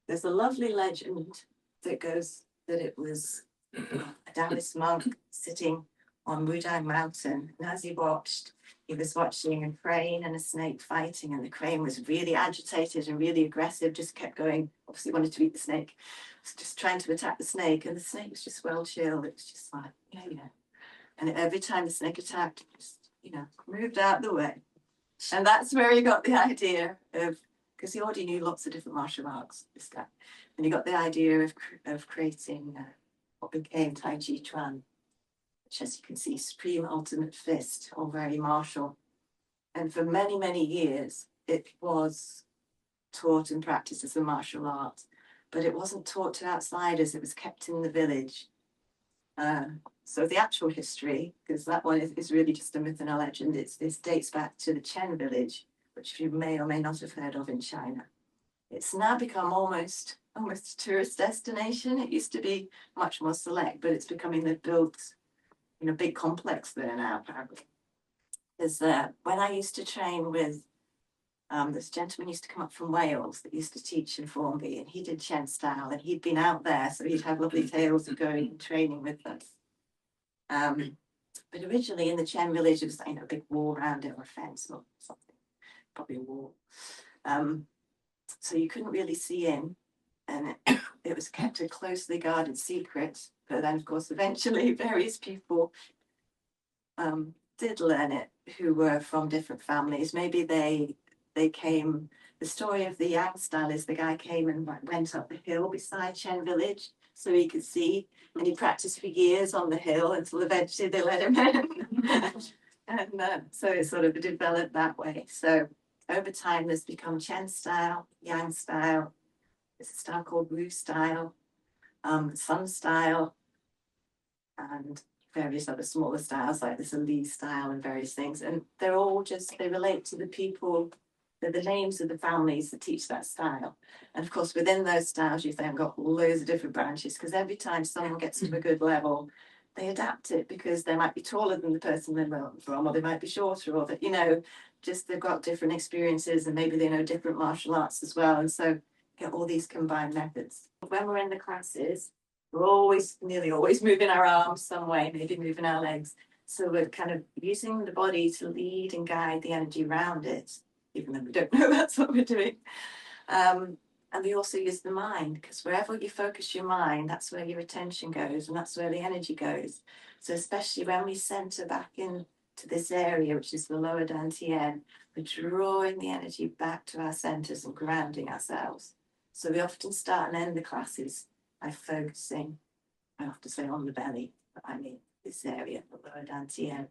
there's a lovely legend that goes that it was a Taoist monk sitting on Wudang Mountain, and as he was watching a crane and a snake fighting, and the crane was really agitated and really aggressive, just kept going, obviously wanted to eat the snake, was just trying to attack the snake, and the snake was just well chilled. It was just like, yeah. And every time the snake attacked, it just, moved out of the way. And that's where he got the idea of, because he already knew lots of different martial arts, this guy, and he got the idea of creating what became Tai Chi Chuan, which, as you can see, supreme ultimate fist, all very martial. And for many, many years, it was taught and practiced as a martial art, but it wasn't taught to outsiders. It was kept in the village. So the actual history, because that one is really just a myth and a legend, it dates back to the Chen village, which you may or may not have heard of in China. It's now become almost a tourist destination. It used to be much more select, but it's becoming, they've built a big complex there now, apparently. There's when I used to train with this gentleman used to come up from Wales that used to teach in Formby, and he did Chen style, and he'd been out there, so he'd have lovely tales of going and training with us. But originally in the Chen village, it was a big wall around it, or a fence or something, probably a wall. So you couldn't really see in, and it was kept a closely guarded secret. But then, of course, eventually various people did learn it who were from different families. Maybe they came, the story of the Yang style is the guy came and went up the hill beside Chen village so he could see, and he practiced for years on the hill until eventually they let him in. And so it sort of developed that way. So over time, there's become Chen style, Yang style, there's a style called Wu style, Sun style, and various other smaller styles like this Li style and various things. And they're all they relate to the people, they're the names of the families that teach that style. And of course, within those styles, you've then got loads of different branches, because every time someone gets to a good level, they adapt it, because they might be taller than the person they're from, or they might be shorter, or that, just they've got different experiences, and maybe they know different martial arts as well. And so get all these combined methods. When we're in the classes, we're nearly always moving our arms some way, maybe moving our legs. So we're kind of using the body to lead and guide the energy around it, even though we don't know that's what we're doing. And we also use the mind, because wherever you focus your mind, that's where your attention goes, and that's where the energy goes. So especially when we center back into this area, which is the lower dantian, we're drawing the energy back to our centers and grounding ourselves. So we often start and end the classes by focusing, I have to say, on the belly, but I mean this area, the lower dantian.